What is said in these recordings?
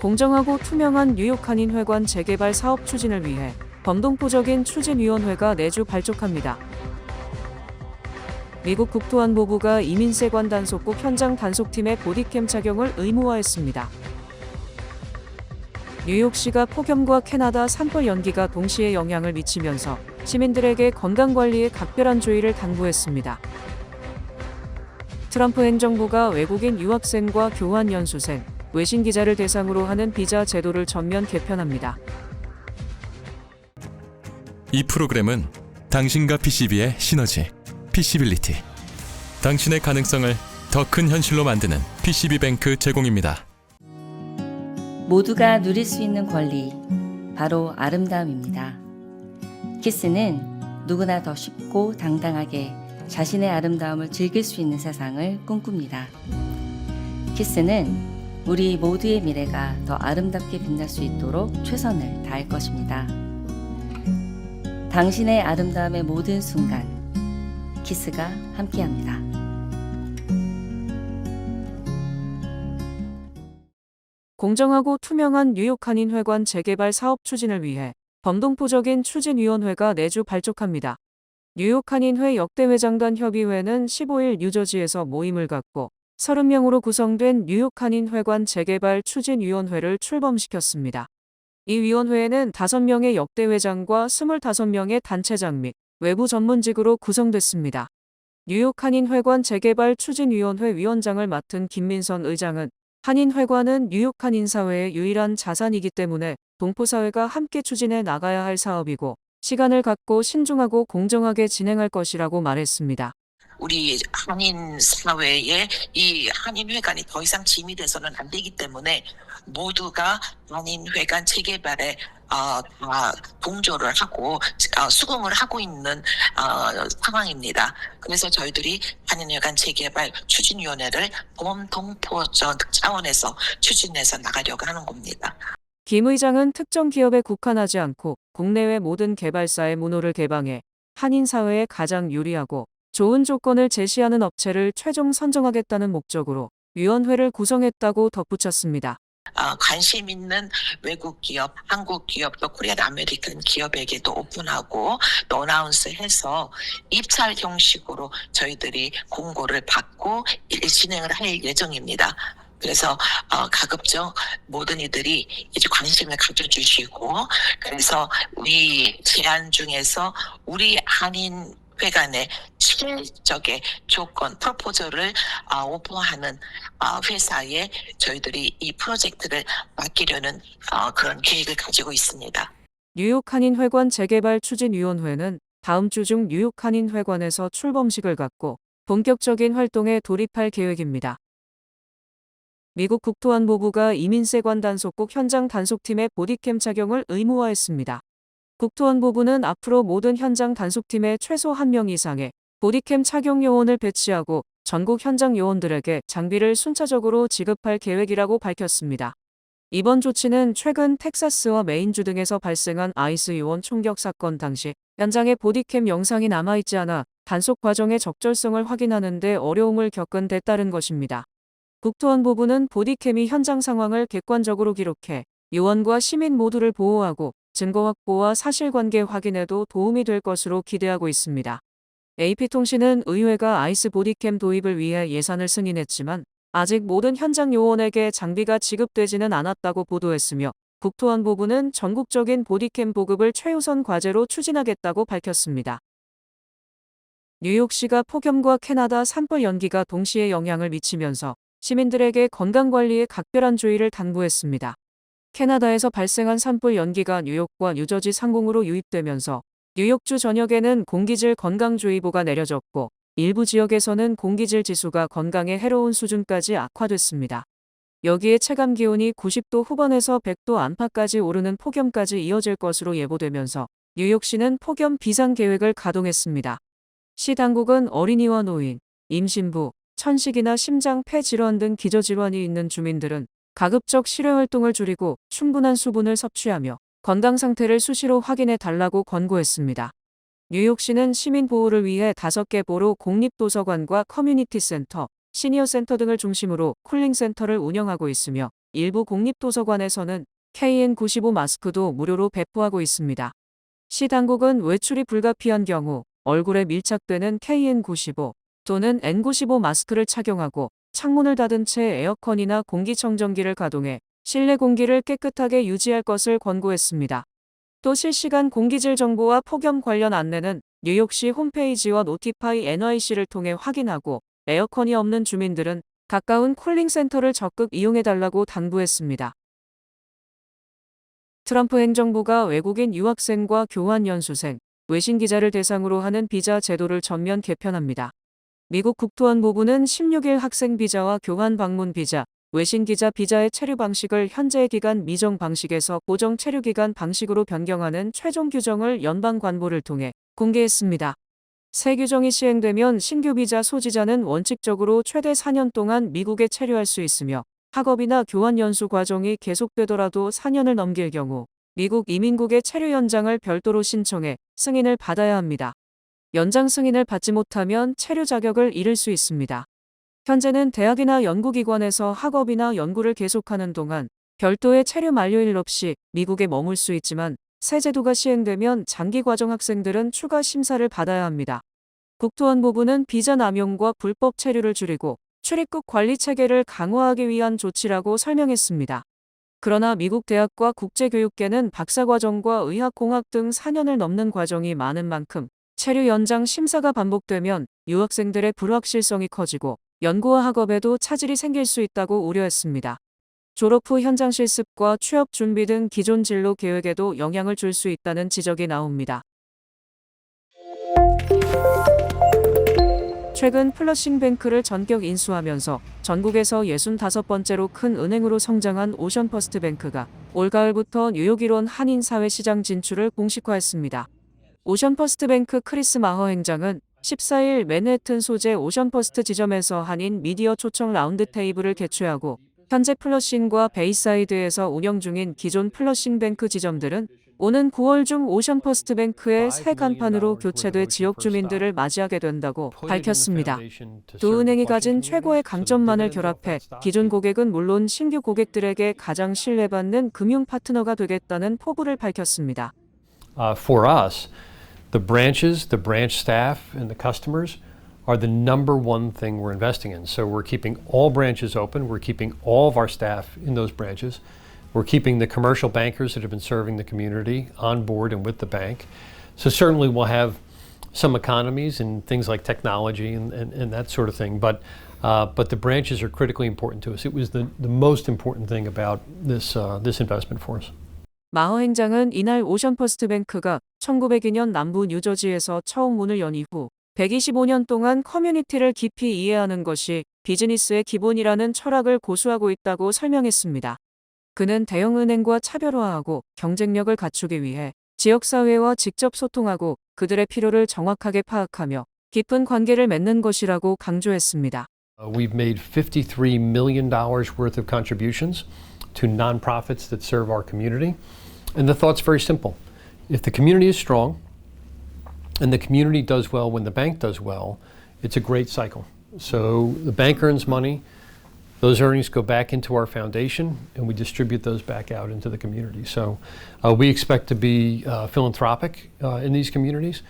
공정하고 투명한 뉴욕 한인회관 재개발 사업 추진을 위해 범동포적인 추진위원회가 내주 발족합니다. 미국 국토안보부가 이민세관 단속국 현장 단속팀의 보디캠 착용을 의무화했습니다. 뉴욕시가 폭염과 캐나다 산불 연기가 동시에 영향을 미치면서 시민들에게 건강관리에 각별한 주의를 당부했습니다. 트럼프 행정부가 외국인 유학생과 교환 연수생, 외신 기자를 대상으로 하는 비자 제도를 전면 개편합니다. 이 프로그램은 당신과 PCB의 시너지, PC빌리티, 당신의 가능성을 더 큰 현실로 만드는 PCB뱅크 제공입니다. 모두가 누릴 수 있는 권리, 바로 아름다움입니다. 키스는 누구나 더 쉽고 당당하게 자신의 아름다움을 즐길 수 있는 세상을 꿈꿉니다. 키스는 우리 모두의 미래가 더 아름답게 빛날 수 있도록 최선을 다할 것입니다. 당신의 아름다움의 모든 순간, 키스가 함께합니다. 공정하고 투명한 뉴욕 한인회관 재개발 사업 추진을 위해 범동포적인 추진위원회가 내주 발족합니다. 뉴욕 한인회 역대 회장단 협의회는 15일 뉴저지에서 모임을 갖고 30명으로 구성된 뉴욕 한인회관 재개발 추진위원회를 출범시켰습니다. 이 위원회에는 5명의 역대 회장과 25명의 단체장 및 외부 전문직으로 구성됐습니다. 뉴욕 한인회관 재개발 추진위원회 위원장을 맡은 김민선 의장은 한인회관은 뉴욕 한인사회의 유일한 자산이기 때문에 동포사회가 함께 추진해 나가야 할 사업이고 시간을 갖고 신중하고 공정하게 진행할 것이라고 말했습니다. 우리 한인 사회에 이 한인회관이 더 이상 짐이 돼서는 안 되기 때문에 모두가 한인회관 재개발에 다 동조를 하고 수긍을 하고 있는 상황입니다. 그래서 저희들이 한인회관 재개발 추진위원회를 범동포적 차원에서 추진해서 나가려고 하는 겁니다. 김 의장은 특정 기업에 국한하지 않고 국내외 모든 개발사의 문호를 개방해 한인 사회에 가장 유리하고 좋은 조건을 제시하는 업체를 최종 선정하겠다는 목적으로 위원회를 구성했다고 덧붙였습니다. 관심 있는 외국 기업, 한국 기업, 또 코리안 아메리칸 기업에게도 오픈하고 또 어나운스해서 입찰 형식으로 저희들이 공고를 받고 진행을 할 예정입니다. 그래서 가급적 모든 이들이 이제 관심을 가져주시고 그래서 우리 제안 중에서 우리 한인 회관의 실질적인 조건, 프로포저를 오퍼하는 회사에 저희들이 이 프로젝트를 맡기려는 그런 계획을 가지고 있습니다. 뉴욕 한인회관 재개발 추진위원회는 다음 주 중 뉴욕 한인회관에서 출범식을 갖고 본격적인 활동에 돌입할 계획입니다. 미국 국토안보부가 이민세관 단속국 현장 단속팀의 보디캠 착용을 의무화했습니다. 국토안보부는 앞으로 모든 현장 단속팀에 최소 1명 이상의 보디캠 착용 요원을 배치하고 전국 현장 요원들에게 장비를 순차적으로 지급할 계획이라고 밝혔습니다. 이번 조치는 최근 텍사스와 메인주 등에서 발생한 아이스 요원 총격 사건 당시 현장에 보디캠 영상이 남아있지 않아 단속 과정의 적절성을 확인하는 데 어려움을 겪은 데 따른 것입니다. 국토안보부는 보디캠이 현장 상황을 객관적으로 기록해 요원과 시민 모두를 보호하고 증거 확보와 사실관계 확인에도 도움이 될 것으로 기대하고 있습니다. AP통신은 의회가 아이스 보디캠 도입을 위해 예산을 승인했지만 아직 모든 현장 요원에게 장비가 지급되지는 않았다고 보도했으며 국토안보부는 전국적인 보디캠 보급을 최우선 과제로 추진하겠다고 밝혔습니다. 뉴욕시가 폭염과 캐나다 산불 연기가 동시에 영향을 미치면서 시민들에게 건강관리에 각별한 주의를 당부했습니다. 캐나다에서 발생한 산불 연기가 뉴욕과 뉴저지 상공으로 유입되면서 뉴욕주 전역에는 공기질 건강주의보가 내려졌고 일부 지역에서는 공기질 지수가 건강에 해로운 수준까지 악화됐습니다. 여기에 체감기온이 90도 후반에서 100도 안팎까지 오르는 폭염까지 이어질 것으로 예보되면서 뉴욕시는 폭염 비상계획을 가동했습니다. 시 당국은 어린이와 노인, 임신부, 천식이나 심장, 폐 질환 등 기저질환이 있는 주민들은 가급적 실외활동을 줄이고 충분한 수분을 섭취하며 건강 상태를 수시로 확인해 달라고 권고했습니다. 뉴욕시는 시민 보호를 위해 5개 보로 공립도서관과 커뮤니티 센터, 시니어 센터 등을 중심으로 쿨링 센터를 운영하고 있으며 일부 공립도서관에서는 KN95 마스크도 무료로 배포하고 있습니다. 시 당국은 외출이 불가피한 경우 얼굴에 밀착되는 KN95 또는 N95 마스크를 착용하고 창문을 닫은 채 에어컨이나 공기청정기를 가동해 실내 공기를 깨끗하게 유지할 것을 권고했습니다. 또 실시간 공기질 정보와 폭염 관련 안내는 뉴욕시 홈페이지와 노티파이 NYC를 통해 확인하고 에어컨이 없는 주민들은 가까운 쿨링 센터를 적극 이용해달라고 당부했습니다. 트럼프 행정부가 외국인 유학생과 교환 연수생, 외신 기자를 대상으로 하는 비자 제도를 전면 개편합니다. 미국 국토안보부는 16일 학생 비자와 교환 방문 비자, 외신 기자 비자의 체류 방식을 현재의 기간 미정 방식에서 고정 체류 기간 방식으로 변경하는 최종 규정을 연방 관보를 통해 공개했습니다. 새 규정이 시행되면 신규 비자 소지자는 원칙적으로 최대 4년 동안 미국에 체류할 수 있으며 학업이나 교환 연수 과정이 계속되더라도 4년을 넘길 경우 미국 이민국의 체류 연장을 별도로 신청해 승인을 받아야 합니다. 연장 승인을 받지 못하면 체류 자격을 잃을 수 있습니다. 현재는 대학이나 연구기관에서 학업이나 연구를 계속하는 동안 별도의 체류 만료일 없이 미국에 머물 수 있지만 새 제도가 시행되면 장기과정 학생들은 추가 심사를 받아야 합니다. 국토안보부는 비자 남용과 불법 체류를 줄이고 출입국 관리 체계를 강화하기 위한 조치라고 설명했습니다. 그러나 미국 대학과 국제교육계는 박사과정과 의학공학 등 4년을 넘는 과정이 많은 만큼 체류 연장 심사가 반복되면 유학생들의 불확실성이 커지고 연구와 학업에도 차질이 생길 수 있다고 우려했습니다. 졸업 후 현장 실습과 취업 준비 등 기존 진로 계획에도 영향을 줄 수 있다는 지적이 나옵니다. 최근 플러싱뱅크를 전격 인수하면서 전국에서 65번째로 큰 은행으로 성장한 오션퍼스트뱅크가 올가을부터 뉴욕 일원 한인사회시장 진출을 공식화했습니다. 오션퍼스트뱅크 크리스 마허 행장은 14일 맨해튼 소재 오션퍼스트 지점에서 한인 미디어 초청 라운드 테이블을 개최하고 현재 플러싱과 베이사이드에서 운영 중인 기존 플러싱뱅크 지점들은 오는 9월 중 오션퍼스트뱅크의 새 간판으로 교체돼 지역 주민들을 맞이하게 된다고 밝혔습니다. 두 은행이 가진 최고의 강점만을 결합해 기존 고객은 물론 신규 고객들에게 가장 신뢰받는 금융 파트너가 되겠다는 포부를 밝혔습니다. For us, the branches, the branch staff, and the customers are the number one thing we're investing in. So we're keeping all branches open. We're keeping all of our staff in those branches. We're keeping the commercial bankers that have been serving the community on board and with the bank. So certainly we'll have some economies in things like technology and that sort of thing. But the branches are critically important to us. It was the most important thing about this investment for us. 마허 행장은 이날 오션퍼스트뱅크가 1902년 남부 뉴저지에서 처음 문을 연 이후 125년 동안 커뮤니티를 깊이 이해하는 것이 비즈니스의 기본이라는 철학을 고수하고 있다고 설명했습니다. 그는 대형은행과 차별화하고 경쟁력을 갖추기 위해 지역사회와 직접 소통하고 그들의 필요를 정확하게 파악하며 깊은 관계를 맺는 것이라고 강조했습니다. We've made $53 million worth of contributions to nonprofits that serve our community. And the thought's very simple. If the community is strong and the community does well when the bank does well, it's a great cycle. So the bank earns money, those earnings go back into our foundation, and we distribute those back out into the community. So we expect to be philanthropic in these communities.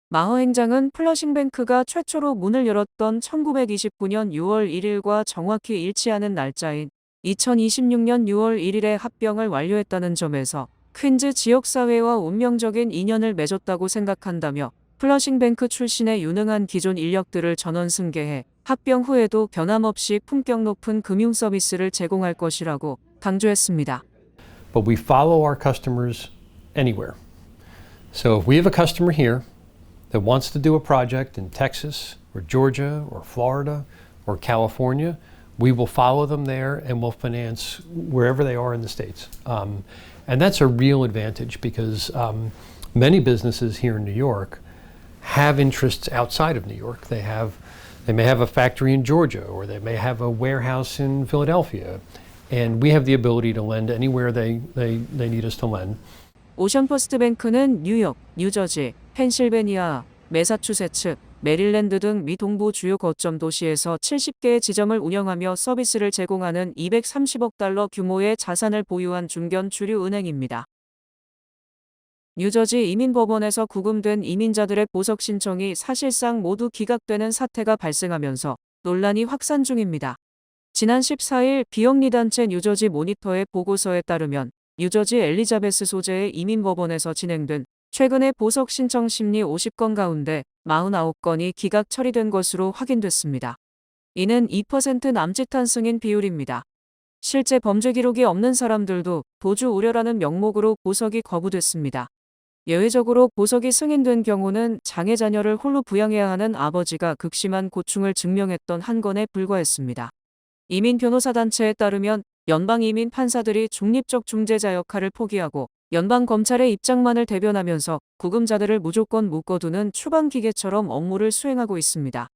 마허 행장은 플러싱뱅크가 최초로 문을 열었던 1929년 6월 1일과 정확히 일치하는 날짜인 2026년 6월 1일에 합병을 완료했다는 점에서 퀸즈 지역사회와 운명적인 인연을 맺었다고 생각한다며 플러싱뱅크 출신의 유능한 기존 인력들을 전원 승계해 합병 후에도 변함없이 품격 높은 금융 서비스를 제공할 것이라고 강조했습니다. But we follow our customers anywhere. So if we have a customer here that wants to do a project in Texas or Georgia or Florida or California, we will follow them there and we'll finance wherever they are in the States. And that's a real advantage because many businesses here in New York have interests outside of New York. They may have a factory in Georgia or they may have a warehouse in Philadelphia. And we have the ability to lend anywhere they need us to lend. 오션퍼스트뱅크는 뉴욕, 뉴저지, 펜실베니아, 매사추세츠, 메릴랜드 등 미 동부 주요 거점 도시에서 70개의 지점을 운영하며 서비스를 제공하는 230억 달러 규모의 자산을 보유한 중견 주류 은행입니다. 뉴저지 이민법원에서 구금된 이민자들의 보석 신청이 사실상 모두 기각되는 사태가 발생하면서 논란이 확산 중입니다. 지난 14일 비영리단체 뉴저지 모니터의 보고서에 따르면 뉴저지 엘리자베스 소재의 이민법원에서 진행된 최근의 보석 신청 심리 50건 가운데 49건이 기각 처리된 것으로 확인됐습니다. 이는 2% 남짓한 승인 비율입니다. 실제 범죄 기록이 없는 사람들도 도주 우려라는 명목으로 보석이 거부됐습니다. 예외적으로 보석이 승인된 경우는 장애 자녀를 홀로 부양해야 하는 아버지가 극심한 고충을 증명했던 한 건에 불과했습니다. 이민 변호사 단체에 따르면 연방 이민 판사들이 중립적 중재자 역할을 포기하고 연방 검찰의 입장만을 대변하면서 구금자들을 무조건 묶어두는 추방 기계처럼 업무를 수행하고 있습니다.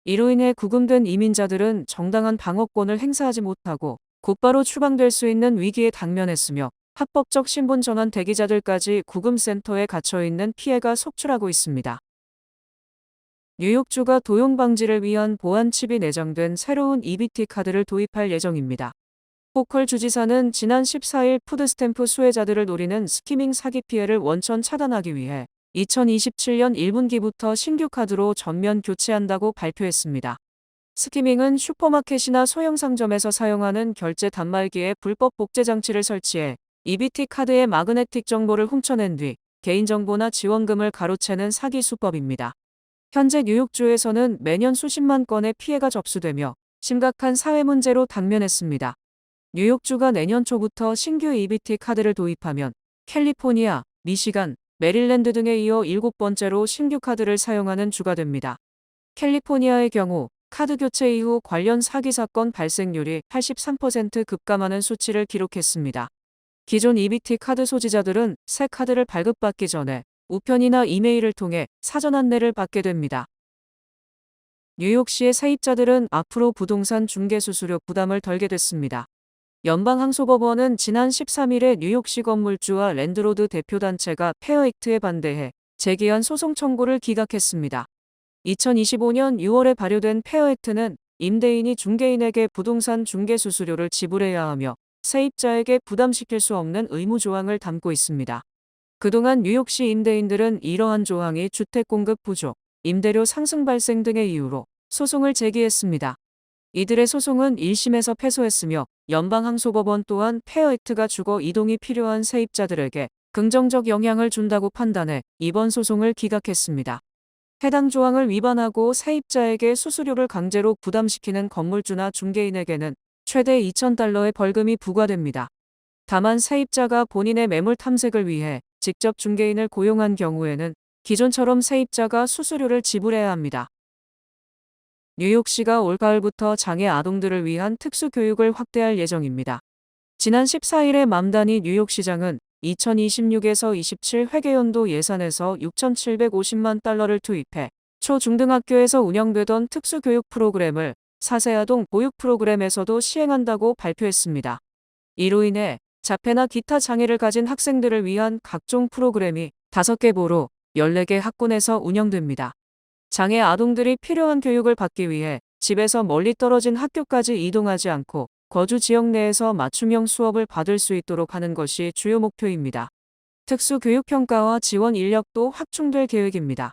이로 인해 구금된 이민자들은 정당한 방어권을 행사하지 못하고 곧바로 추방될 수 있는 위기에 당면했으며 합법적 신분 전환 대기자들까지 구금센터에 갇혀있는 피해가 속출하고 있습니다. 뉴욕주가 도용 방지를 위한 보안 칩이 내장된 새로운 EBT 카드를 도입할 예정입니다. 호컬 주지사는 지난 14일 푸드스탬프 수혜자들을 노리는 스키밍 사기 피해를 원천 차단하기 위해 2027년 1분기부터 신규 카드로 전면 교체한다고 발표했습니다. 스키밍은 슈퍼마켓이나 소형 상점에서 사용하는 결제 단말기에 불법 복제 장치를 설치해 EBT 카드의 마그네틱 정보를 훔쳐낸 뒤 개인정보나 지원금을 가로채는 사기 수법입니다. 현재 뉴욕주에서는 매년 수십만 건의 피해가 접수되며 심각한 사회 문제로 당면했습니다. 뉴욕주가 내년 초부터 신규 EBT 카드를 도입하면 캘리포니아, 미시간, 메릴랜드 등에 이어 7번째로 신규 카드를 사용하는 주가 됩니다. 캘리포니아의 경우 카드 교체 이후 관련 사기 사건 발생률이 83% 급감하는 수치를 기록했습니다. 기존 EBT 카드 소지자들은 새 카드를 발급받기 전에 우편이나 이메일을 통해 사전 안내를 받게 됩니다. 뉴욕시의 세입자들은 앞으로 부동산 중개 수수료 부담을 덜게 됐습니다. 연방항소법원은 지난 13일에 뉴욕시 건물주와 랜드로드 대표단체가 페어액트에 반대해 제기한 소송 청구를 기각했습니다. 2025년 6월에 발효된 페어액트는 임대인이 중개인에게 부동산 중개 수수료를 지불해야 하며 세입자에게 부담시킬 수 없는 의무 조항을 담고 있습니다. 그동안 뉴욕시 임대인들은 이러한 조항이 주택 공급 부족, 임대료 상승 발생 등의 이유로 소송을 제기했습니다. 이들의 소송은 1심에서 패소했으며 연방항소법원 또한 페어액트가 주거 이동이 필요한 세입자들에게 긍정적 영향을 준다고 판단해 이번 소송을 기각했습니다. 해당 조항을 위반하고 세입자에게 수수료를 강제로 부담시키는 건물주나 중개인에게는 최대 $2,000의 벌금이 부과됩니다. 다만 세입자가 본인의 매물 탐색을 위해 직접 중개인을 고용한 경우에는 기존처럼 세입자가 수수료를 지불해야 합니다. 뉴욕시가 올가을부터 장애 아동들을 위한 특수교육을 확대할 예정입니다. 지난 14일에 맘다니 뉴욕시장은 2026에서 27 회계연도 예산에서 $6,750만 달러를 투입해 초중등학교에서 운영되던 특수교육 프로그램을 4세 아동 보육 프로그램에서도 시행한다고 발표했습니다. 이로 인해 자폐나 기타 장애를 가진 학생들을 위한 각종 프로그램이 5개 보로 14개 학군에서 운영됩니다. 장애 아동들이 필요한 교육을 받기 위해 집에서 멀리 떨어진 학교까지 이동하지 않고 거주 지역 내에서 맞춤형 수업을 받을 수 있도록 하는 것이 주요 목표입니다. 특수교육평가와 지원 인력도 확충될 계획입니다.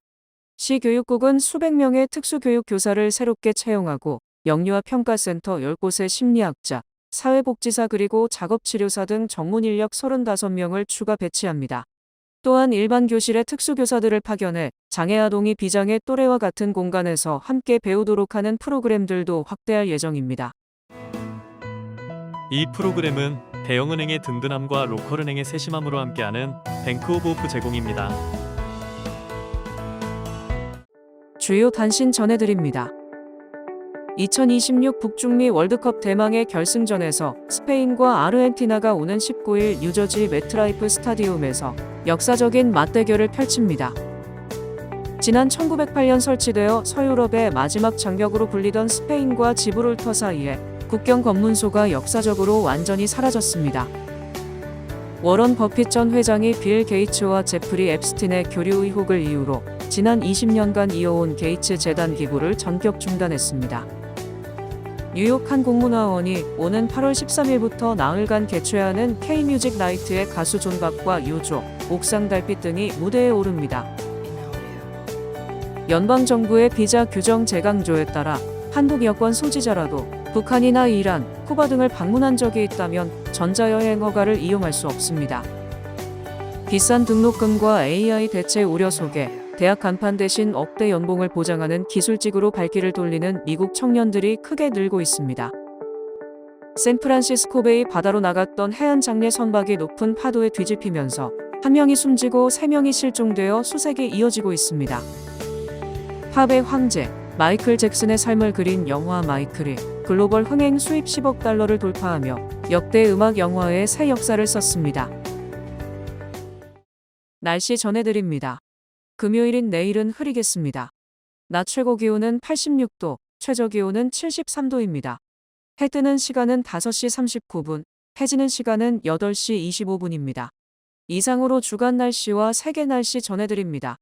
시교육국은 수백 명의 특수교육 교사를 새롭게 채용하고 영유아 평가센터 10곳의 심리학자, 사회복지사 그리고 작업치료사 등 전문 인력 35명을 추가 배치합니다. 또한 일반 교실에 특수교사들을 파견해 장애 아동이 비장애 또래와 같은 공간에서 함께 배우도록 하는 프로그램들도 확대할 예정입니다. 이 프로그램은 대형은행의 든든함과 로컬은행의 세심함으로 함께하는 뱅크 오브 호프 제공입니다. 주요 단신 전해드립니다. 2026 북중미 월드컵 대망의 결승전에서 스페인과 아르헨티나가 오는 19일 뉴저지 매트라이프 스타디움에서 역사적인 맞대결을 펼칩니다. 지난 1908년 설치되어 서유럽의 마지막 장벽으로 불리던 스페인과 지브롤터 사이에 국경 검문소가 역사적으로 완전히 사라졌습니다. 워런 버핏 전 회장이 빌 게이츠와 제프리 앱스틴의 교류 의혹을 이유로 지난 20년간 이어온 게이츠 재단 기부를 전격 중단했습니다. 뉴욕 한 공문화원이 오는 8월 13일부터 나흘간 개최하는 K-뮤직 나이트의 가수 존 박과 유조, 옥상 달빛 등이 무대에 오릅니다. 연방정부의 비자 규정 재강조에 따라 한국 여권 소지자라도 북한이나 이란, 쿠바 등을 방문한 적이 있다면 전자여행 허가를 이용할 수 없습니다. 비싼 등록금과 AI 대체 우려 속에 대학 간판 대신 억대 연봉을 보장하는 기술직으로 발길을 돌리는 미국 청년들이 크게 늘고 있습니다. 샌프란시스코베이 바다로 나갔던 해안 장례 선박이 높은 파도에 뒤집히면서 1명이 숨지고 3명이 실종되어 수색이 이어지고 있습니다. 팝의 황제 마이클 잭슨의 삶을 그린 영화 마이클이 글로벌 흥행 수입 10억 달러를 돌파하며 역대 음악 영화의 새 역사를 썼습니다. 날씨 전해드립니다. 금요일인 내일은 흐리겠습니다. 낮 최고 기온은 86도, 최저 기온은 73도입니다. 해 뜨는 시간은 5시 39분, 해 지는 시간은 8시 25분입니다. 이상으로 주간 날씨와 세계 날씨 전해드립니다.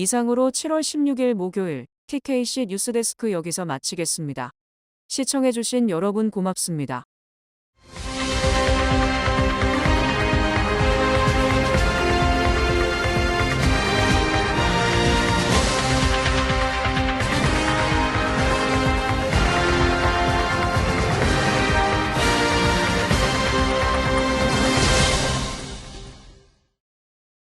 이상으로 7월 16일 목요일 TKC 뉴스데스크 여기서 마치겠습니다. 시청해주신 여러분 고맙습니다.